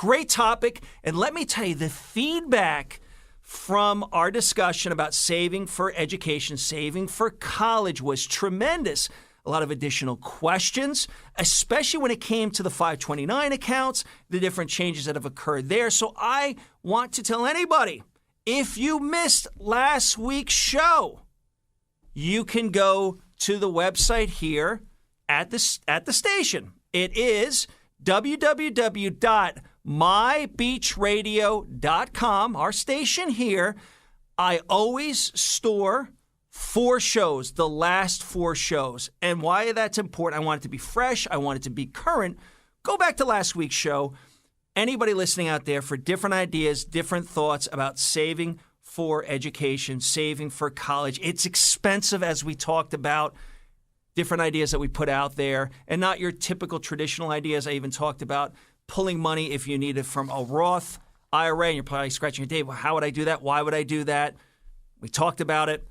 great topic. And let me tell you, the feedback from our discussion about saving for education, saving for college was tremendous. A lot of additional questions, especially when it came to the 529 accounts, the different changes that have occurred there. So I want to tell anybody, if you missed last week's show, you can go to the website here at the station. It is www.mybeachradio.com, our station here. I always store 4 shows, the last 4 shows. And why that's important, I want it to be fresh. I want it to be current. Go back to last week's show. Anybody listening out there for different ideas, different thoughts about saving for education, saving for college. It's expensive, as we talked about. Different ideas that we put out there, and not your typical traditional ideas. I even talked about pulling money if you need it from a Roth IRA, and you're probably scratching your head. Well, how would I do that? Why would I do that? We talked about it.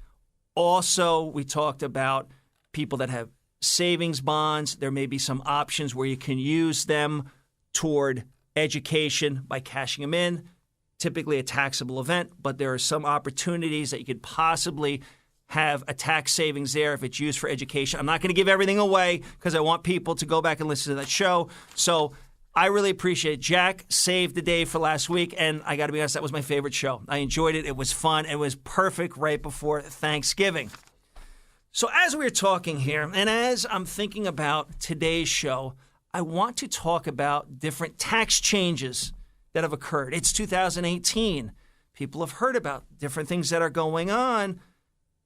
Also, we talked about people that have savings bonds. There may be some options where you can use them toward education by cashing them in, typically a taxable event, but there are some opportunities that you could possibly have a tax savings there if it's used for education. I'm not going to give everything away because I want people to go back and listen to that show. So I really appreciate it. Jack saved the day for last week, and I got to be honest, that was my favorite show. I enjoyed it. It was fun. It was perfect right before Thanksgiving. So as we were talking here, and as I'm thinking about today's show, I want to talk about different tax changes that have occurred. It's 2018. People have heard about different things that are going on.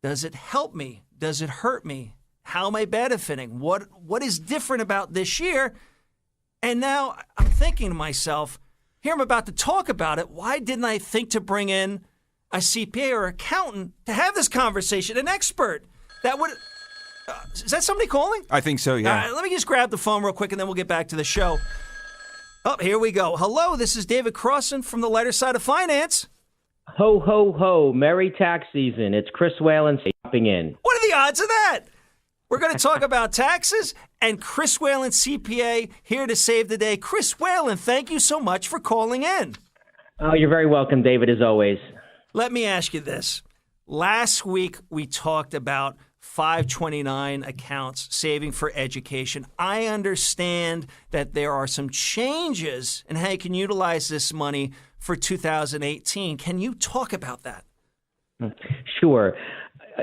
Does it help me? Does it hurt me? How am I benefiting? What is different about this year? And now I'm thinking to myself, here I'm about to talk about it. Why didn't I think to bring in a CPA or accountant to have this conversation, an expert? That would... is that somebody calling? I think so, yeah. Let me just grab the phone real quick, and then we'll get back to the show. Oh, here we go. Hello, this is David Crossan from the Lighter Side of Finance. Ho, ho, ho. Merry tax season. It's Chris Whalen stopping in. What are the odds of that? We're going to talk about taxes, and Chris Whalen, CPA, here to save the day. Chris Whalen, thank you so much for calling in. Oh, you're very welcome, David, as always. Let me ask you this. Last week, we talked about 529 accounts, saving for education. I understand that there are some changes in how you can utilize this money for 2018. Can you talk about that? Sure.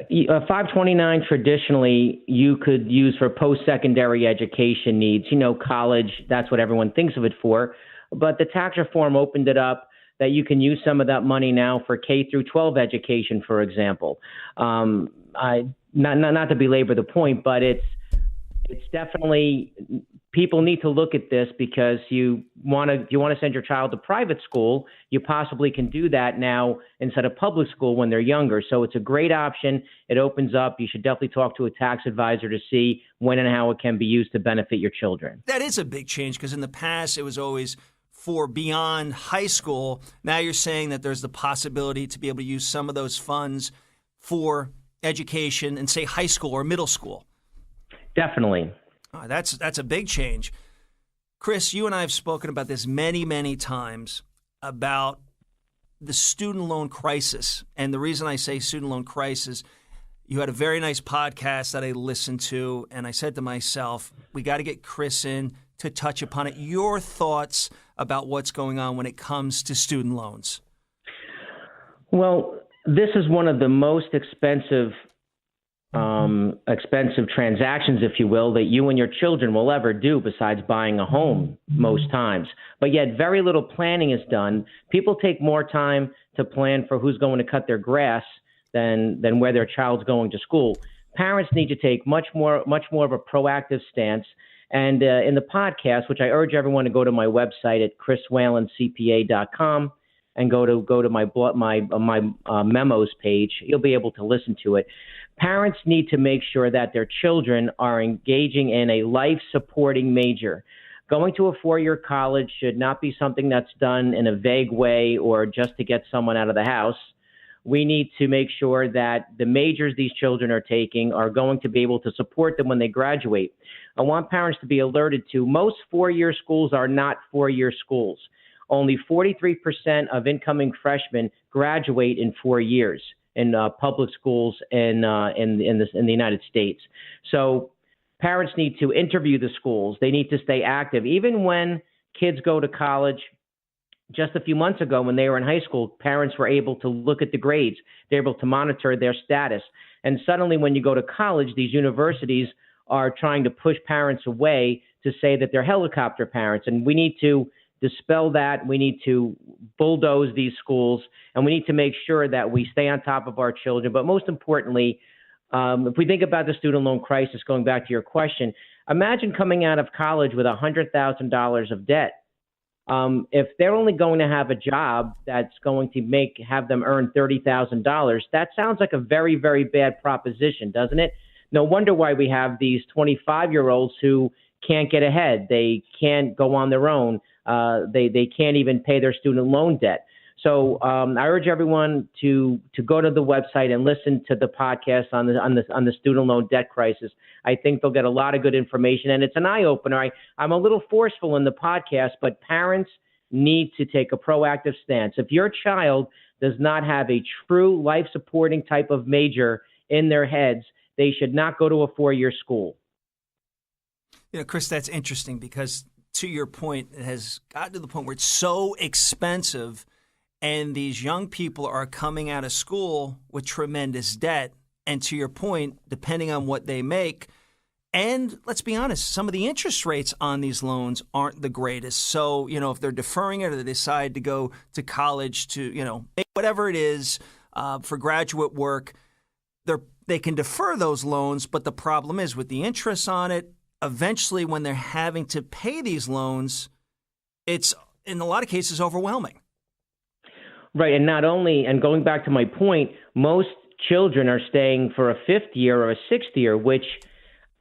529 traditionally you could use for post-secondary education needs, college, that's what everyone thinks of it for. But the tax reform opened it up that you can use some of that money now for K through 12 education, for example. Not to belabor the point, but it's definitely, people need to look at this because you want to send your child to private school, you possibly can do that now instead of public school when they're younger. So it's a great option. It opens up. You should definitely talk to a tax advisor to see when and how it can be used to benefit your children. That is a big change because in the past it was always for beyond high school. Now you're saying that there's the possibility to be able to use some of those funds for education in, say, high school or middle school. Definitely. That's a big change. Chris, you and I have spoken about this many, many times about the student loan crisis. And the reason I say student loan crisis, you had a very nice podcast that I listened to, and I said to myself, we got to get Chris in to touch upon it. Your thoughts about what's going on when it comes to student loans? Well, this is one of the most expensive transactions, if you will, that you and your children will ever do besides buying a home most times. But yet very little planning is done. People take more time to plan for who's going to cut their grass than where their child's going to school. Parents need to take much more of a proactive stance. And in the podcast, which I urge everyone to go to my website at chriswhalencpa.com and go to my memos page, you'll be able to listen to it. Parents need to make sure that their children are engaging in a life-supporting major. Going to a four-year college should not be something that's done in a vague way or just to get someone out of the house. We need to make sure that the majors these children are taking are going to be able to support them when they graduate. I want parents to be alerted to most four-year schools are not four-year schools. only 43% of incoming freshmen graduate in 4 years in public schools in the United States. So parents need to interview the schools. They need to stay active. Even when kids go to college, just a few months ago when they were in high school, parents were able to look at the grades. They're able to monitor their status. And suddenly when you go to college, these universities are trying to push parents away to say that they're helicopter parents. And we need to dispel that. We need to bulldoze these schools, and we need to make sure that we stay on top of our children. But most importantly, if we think about the student loan crisis, going back to your question, imagine coming out of college with $100,000 of debt. If they're only going to have a job that's going to have them earn $30,000, that sounds like a very, very bad proposition, doesn't it? No wonder why we have these 25-year-olds who can't get ahead. They can't go on their own. They can't even pay their student loan debt. So I urge everyone to go to the website and listen to the podcast on the student loan debt crisis. I think they'll get a lot of good information, and it's an eye opener. I'm a little forceful in the podcast, but parents need to take a proactive stance. If your child does not have a true life supporting type of major in their heads, they should not go to a 4-year school. You know, Chris, that's interesting because to your point, it has gotten to the point where it's so expensive. And these young people are coming out of school with tremendous debt. And to your point, depending on what they make, and let's be honest, some of the interest rates on these loans aren't the greatest. So, you know, if they're deferring it or they decide to go to college to, you know, make whatever it is for graduate work, they can defer those loans. But the problem is with the interest on it, eventually when they're having to pay these loans, it's in a lot of cases overwhelming. Right. And not only, and going back to my point, most children are staying for a 5th year or a 6th year, which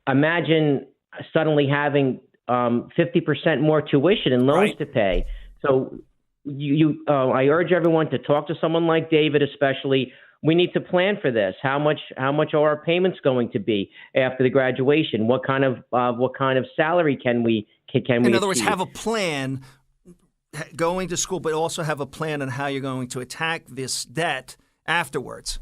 imagine suddenly having 50% more tuition and loans to pay. So I urge everyone to talk to someone like David, especially. We need to plan for this. How much are our payments going to be after the graduation? What kind of salary can we In other words, achieve? have a plan going to school, but also have a plan on how you're going to attack this debt afterwards.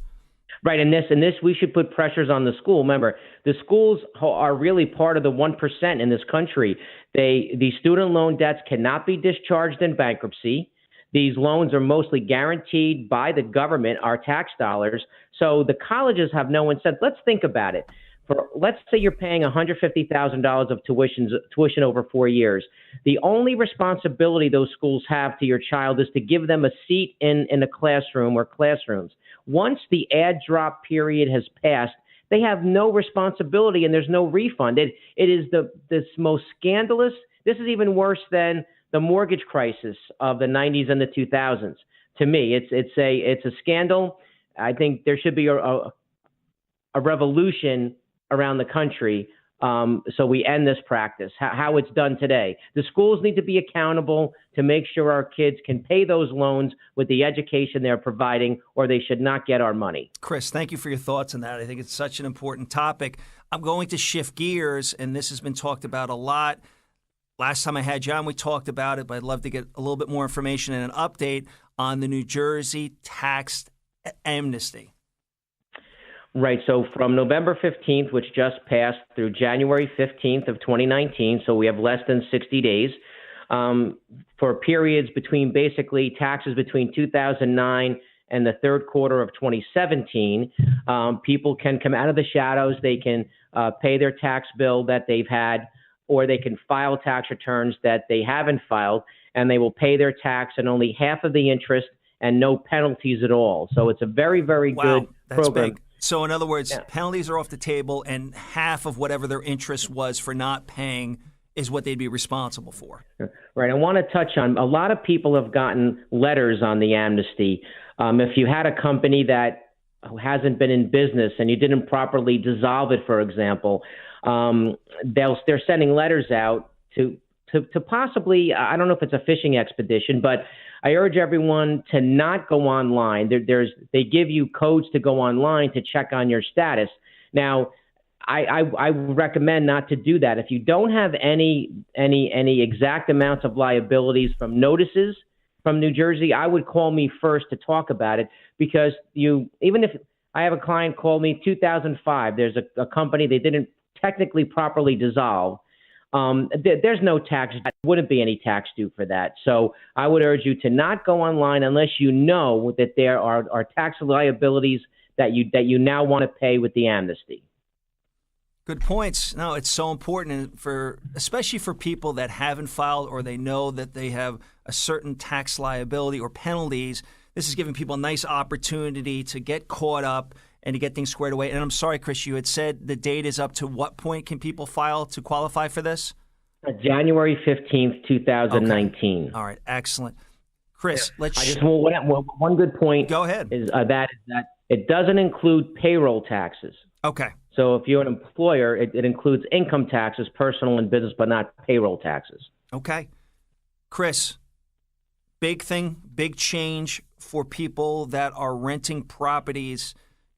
Right, and this we should put pressures on the school. Remember, the schools are really part of the 1% in this country. These student loan debts cannot be discharged in bankruptcy. These loans are mostly guaranteed by the government, our tax dollars. So the colleges have no incentive. Let's think about it. Let's say you're paying $150,000 of tuition over 4 years. The only responsibility those schools have to your child is to give them a seat in a classroom or classrooms. Once the add drop period has passed, they have no responsibility and there's no refund. It is this most scandalous. This is even worse than the mortgage crisis of the 90s and the 2000s. To me, it's a scandal. I think there should be a revolution around the country so we end this practice, how it's done today. The schools need to be accountable to make sure our kids can pay those loans with the education they're providing, or they should not get our money. Chris, thank you for your thoughts on that. I think it's such an important topic. I'm going to shift gears, and this has been talked about a lot. Last time I had John, we talked about it, but I'd love to get a little bit more information and an update on the New Jersey tax amnesty. Right. So from November 15th, which just passed, through January 15th of 2019, so we have less than 60 days, for periods between basically taxes between 2009 and the third quarter of 2017, people can come out of the shadows. They can pay their tax bill that they've had, or they can file tax returns that they haven't filed, and they will pay their tax and only half of the interest and no penalties at all. So it's a very, very good program. Big. So in other words, penalties are off the table, and half of whatever their interest was for not paying is what they'd be responsible for. Right. I want to touch on, a lot of people have gotten letters on the amnesty. If you had a company that hasn't been in business and you didn't properly dissolve it, for example, they're sending letters out to possibly, I don't know if it's a fishing expedition, but I urge everyone to not go online. They give you codes to go online to check on your status. Now, I recommend not to do that. If you don't have any exact amounts of liabilities from notices from New Jersey, I would call me first to talk about it, because even if I have a client call me 2005, there's a company, they didn't technically properly dissolve. There's no tax. There wouldn't be any tax due for that. So I would urge you to not go online unless you know that there are tax liabilities that you now want to pay with the amnesty. Good points. No, it's so important especially for people that haven't filed or they know that they have a certain tax liability or penalties. This is giving people a nice opportunity to get caught up and to get things squared away. And I'm sorry, Chris, you had said the date is up to what point can people file to qualify for this? January 15th, 2019. Okay. All right. Excellent. Chris, one good point. Go ahead. Is that it doesn't include payroll taxes. Okay. So if you're an employer, it includes income taxes, personal and business, but not payroll taxes. Okay. Chris, big thing, big change for people that are renting properties.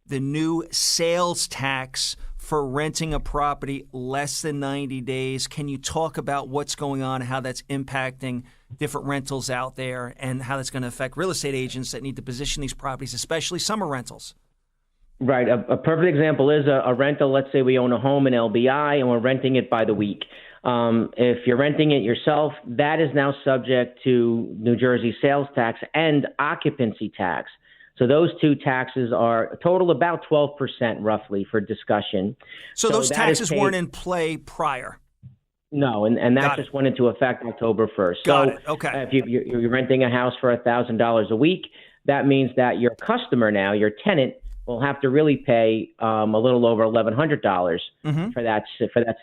The new sales tax for renting a property less than 90 days. Can you talk about what's going on, how that's impacting different rentals out there, and how that's going to affect real estate agents that need to position these properties, especially summer rentals? Right. A perfect example is a rental. Let's say we own a home in LBI and we're renting it by the week. If you're renting it yourself, that is now subject to New Jersey sales tax and occupancy tax. So those two taxes are a total about 12% roughly for discussion. So those taxes weren't in play prior? No, and that just went into effect October 1st. Got it. Okay. If you're renting a house for $1,000 a week, that means that your customer now, your tenant, will have to really pay a little over $1,100 for that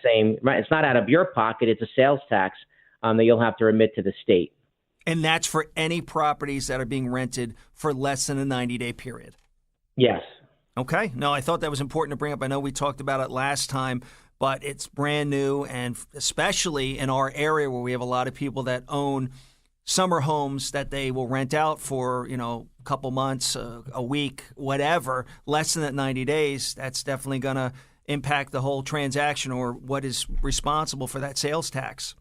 same. Right, it's not out of your pocket; it's a sales tax that you'll have to remit to the state. And that's for any properties that are being rented for less than a 90-day period. Yes. Okay. No, I thought that was important to bring up. I know we talked about it last time, but it's brand new, and especially in our area where we have a lot of people that own summer homes that they will rent out for, a couple months, a week, whatever, less than that 90 days, that's definitely going to impact the whole transaction or what is responsible for that sales tax.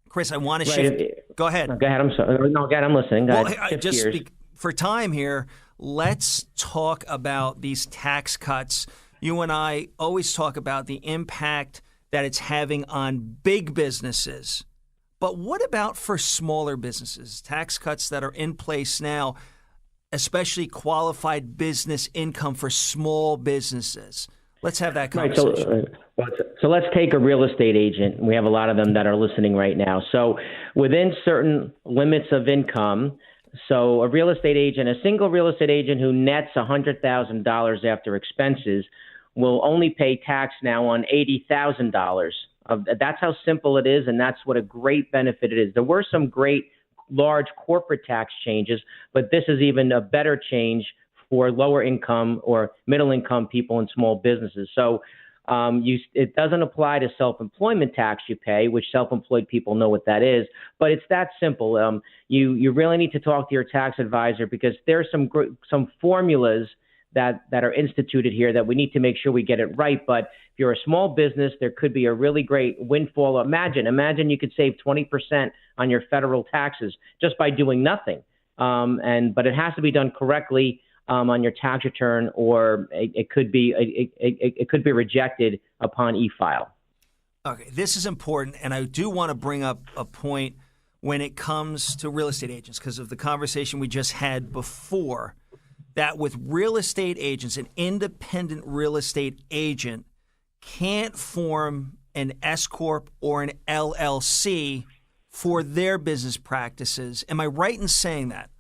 Chris, I want to shift. Go ahead. Go ahead. I'm sorry. No, go ahead. I'm listening. Go ahead. For time here, let's talk about these tax cuts. You and I always talk about the impact that it's having on big businesses. But what about for smaller businesses? Tax cuts that are in place now, especially qualified business income for small businesses. Let's have that conversation. Right, so let's take a real estate agent. We have a lot of them that are listening right now. So within certain limits of income, so a single real estate agent who nets $100,000 after expenses will only pay tax now on $80,000. That's how simple it is, and that's what a great benefit it is. There were some great large corporate tax changes, but this is even a better change for lower income or middle income people and small businesses. So it doesn't apply to self-employment tax you pay, which self-employed people know what that is, but it's that simple. You really need to talk to your tax advisor, because there are some formulas that are instituted here that we need to make sure we get it right. But if you're a small business, there could be a really great windfall. Imagine you could save 20% on your federal taxes just by doing nothing. But it has to be done correctly on your tax return, or it could be rejected upon e-file. Okay, this is important, and I do want to bring up a point when it comes to real estate agents, because of the conversation we just had before, that with real estate agents, an independent real estate agent can't form an S-Corp or an LLC for their business practices. Am I right in saying that?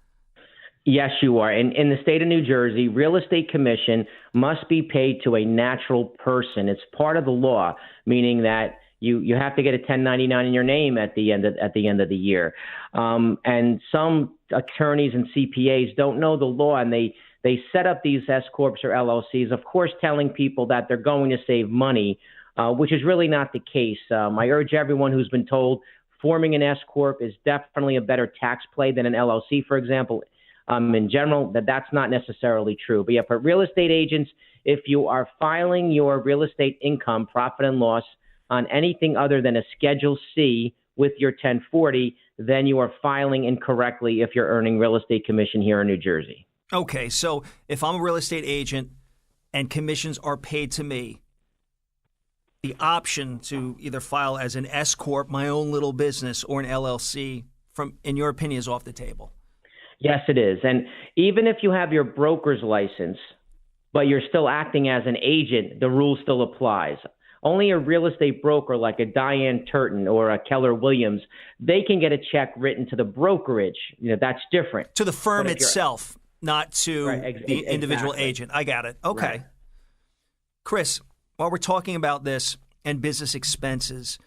Yes, you are. In the state of New Jersey, real estate commission must be paid to a natural person. It's part of the law, meaning that you have to get a 1099 in your name at the end of the year. And some attorneys and CPAs don't know the law, and they set up these S corps or LLCs, of course, telling people that they're going to save money, which is really not the case. I urge everyone who's been told forming an S corp is definitely a better tax play than an LLC, for example. In general, that's not necessarily true. But yeah, for real estate agents, if you are filing your real estate income, profit and loss, on anything other than a Schedule C with your 1040, then you are filing incorrectly if you're earning real estate commission here in New Jersey. Okay, so if I'm a real estate agent and commissions are paid to me, the option to either file as an S Corp, my own little business, or an LLC, in your opinion, is off the table? Yes, it is. And even if you have your broker's license, but you're still acting as an agent, the rule still applies. Only a real estate broker like a Diane Turton or a Keller Williams, they can get a check written to the brokerage. That's different. To the firm itself, not to the individual agent. I got it. Okay. Right. Chris, while we're talking about this and business expenses,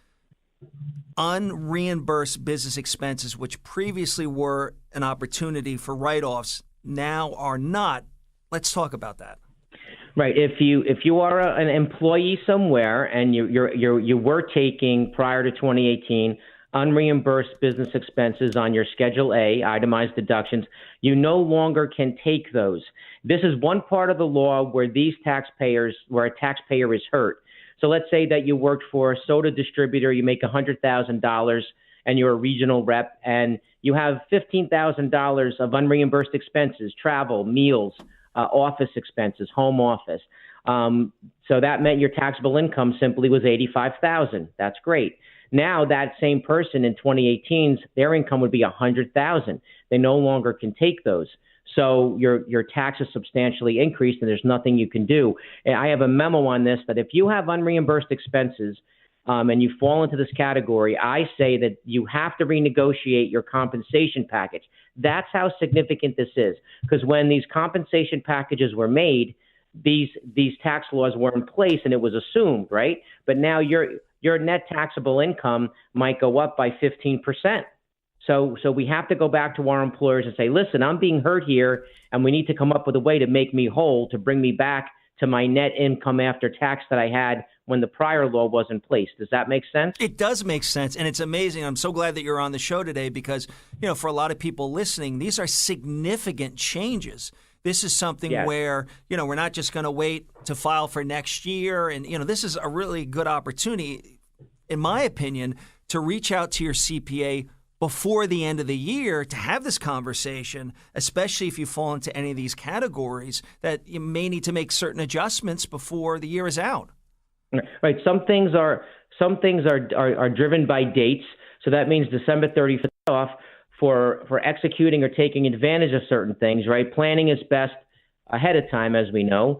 unreimbursed business expenses, which previously were an opportunity for write-offs, now are not. Let's talk about that. Right. If you are an employee somewhere and you were taking prior to 2018 unreimbursed business expenses on your Schedule A itemized deductions, you no longer can take those. This is one part of the law where a taxpayer is hurt. So let's say that you worked for a soda distributor, you make $100,000 and you're a regional rep and you have $15,000 of unreimbursed expenses, travel, meals, office expenses, home office. So that meant your taxable income simply was $85,000. That's great. Now that same person in 2018's, their income would be $100,000. They no longer can take those. So your tax is substantially increased and there's nothing you can do. And I have a memo on this that if you have unreimbursed expenses and you fall into this category, I say that you have to renegotiate your compensation package. That's how significant this is. Because when these compensation packages were made, these tax laws were in place and it was assumed, right? But now your net taxable income might go up by 15%. So we have to go back to our employers and say, listen, I'm being hurt here, and we need to come up with a way to make me whole, to bring me back to my net income after tax that I had when the prior law was in place. Does that make sense? It does make sense, and it's amazing. I'm so glad that you're on the show today because, for a lot of people listening, these are significant changes. This is something where, we're not just going to wait to file for next year. And, this is a really good opportunity, in my opinion, to reach out to your CPA before the end of the year to have this conversation, especially if you fall into any of these categories that you may need to make certain adjustments before the year is out. Right. Some things are driven by dates. So that means December 35th off for executing or taking advantage of certain things, right? Planning is best ahead of time, as we know.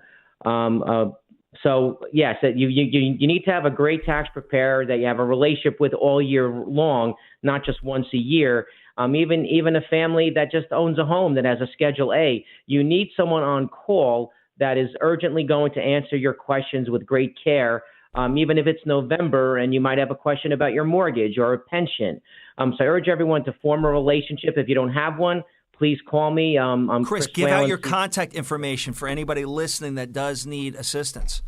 So yes, you need to have a great tax preparer that you have a relationship with all year long, not just once a year. Even a family that just owns a home that has a Schedule A, you need someone on call that is urgently going to answer your questions with great care. Even if it's November and you might have a question about your mortgage or a pension. So I urge everyone to form a relationship. If you don't have one, please call me. I'm Chris, give out your contact information for anybody listening that does need assistance.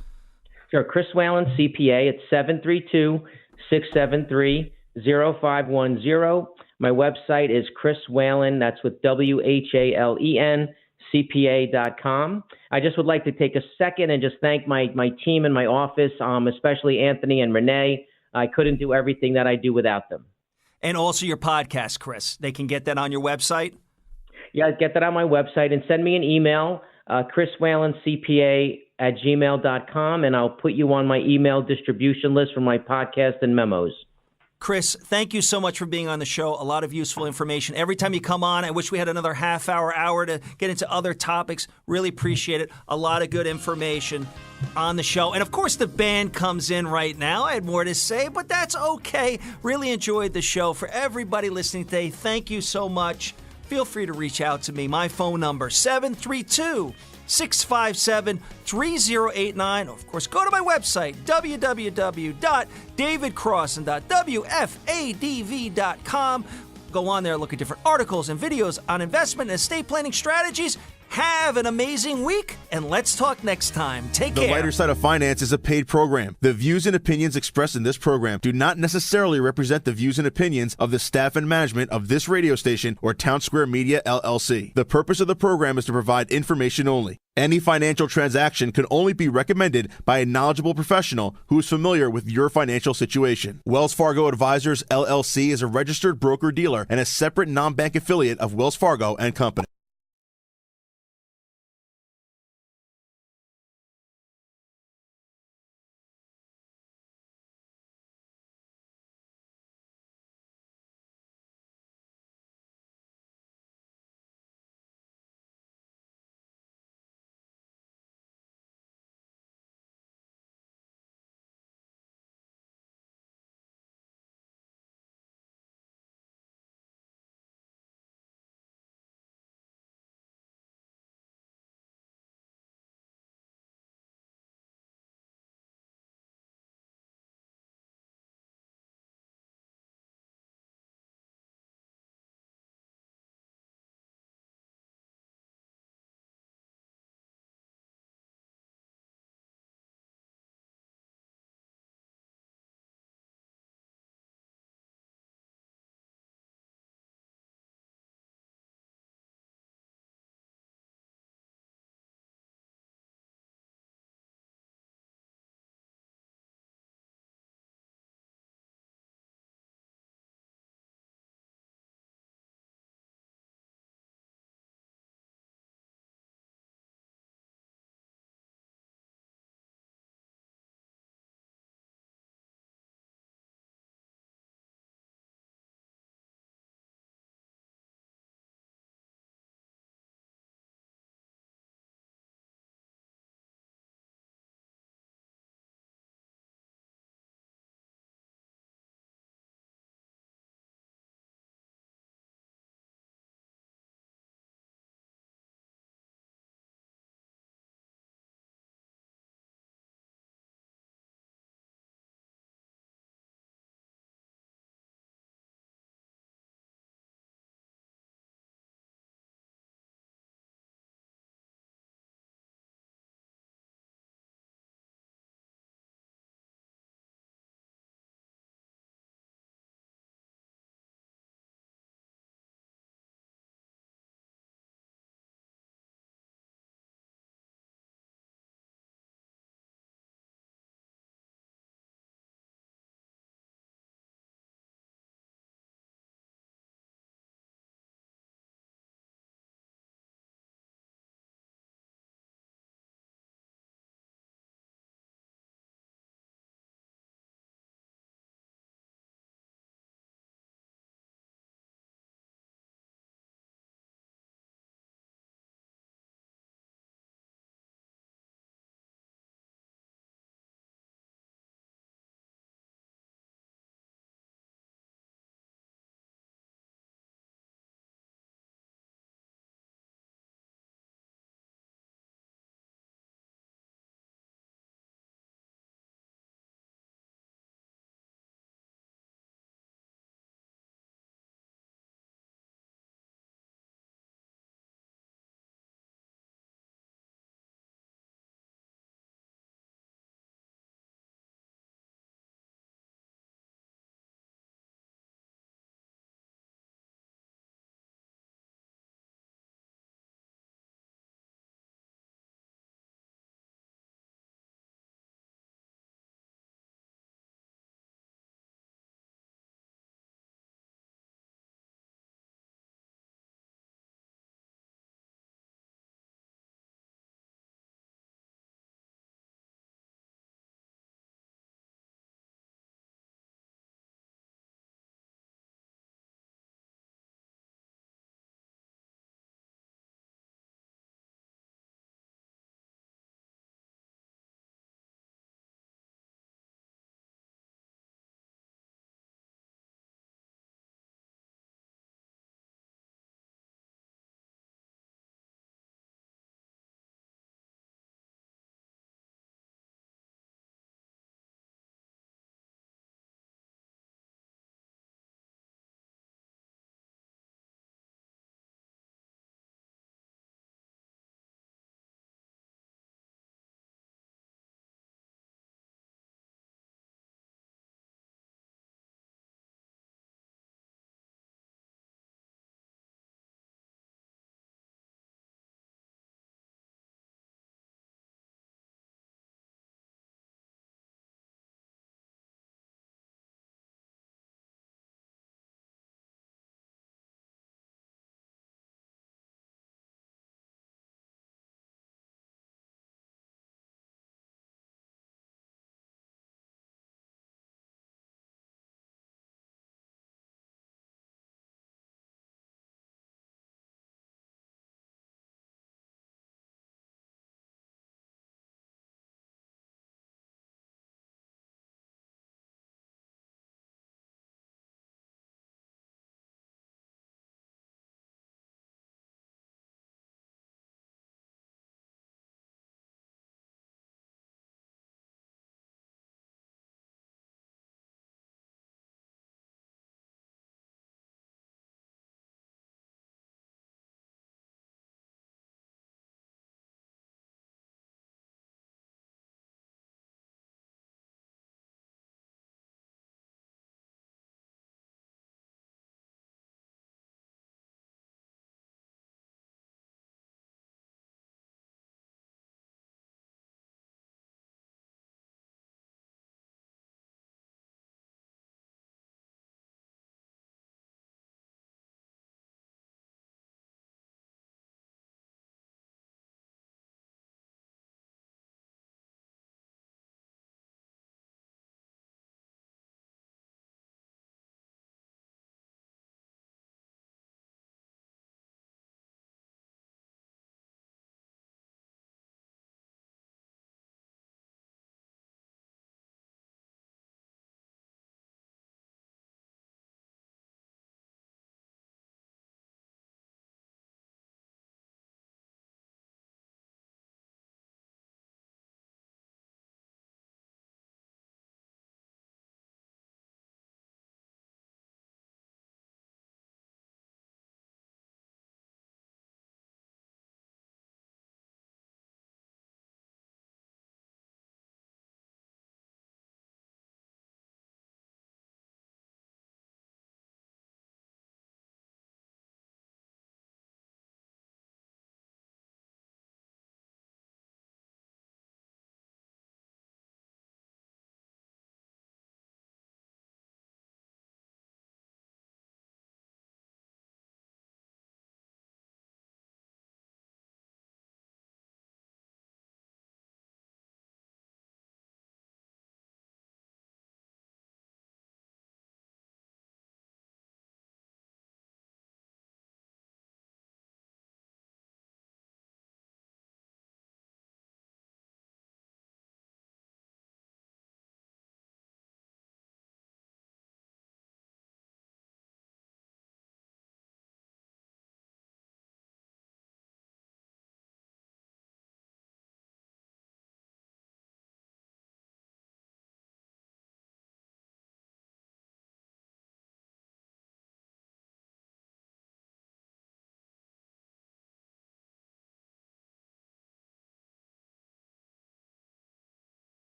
Sure. Chris Whalen, CPA. It's 732-673-0510. My website is Chris Whalen. That's with WHALEN. CPA.com. I just would like to take a second and just thank my team in my office, especially Anthony and Renee. I couldn't do everything that I do without them. And also your podcast, Chris. They can get that on your website? Yeah, get that on my website and send me an email, chriswhalencpa@gmail.com, and I'll put you on my email distribution list for my podcast and memos. Chris, thank you so much for being on the show. A lot of useful information. Every time you come on, I wish we had another half hour to get into other topics. Really appreciate it. A lot of good information on the show. And of course, the band comes in right now. I had more to say, but that's okay. Really enjoyed the show. For everybody listening today, thank you so much. Feel free to reach out to me. My phone number, 732-657-3089. Of course, go to my website, www.davidcrossan.wfadv.com. Go on there, look at different articles and videos on investment and estate planning strategies. Have an amazing week, and let's talk next time. Take care. The Lighter Side of Finance is a paid program. The views and opinions expressed in this program do not necessarily represent the views and opinions of the staff and management of this radio station or Town Square Media, LLC. The purpose of the program is to provide information only. Any financial transaction can only be recommended by a knowledgeable professional who is familiar with your financial situation. Wells Fargo Advisors, LLC is a registered broker-dealer and a separate non-bank affiliate of Wells Fargo and Company.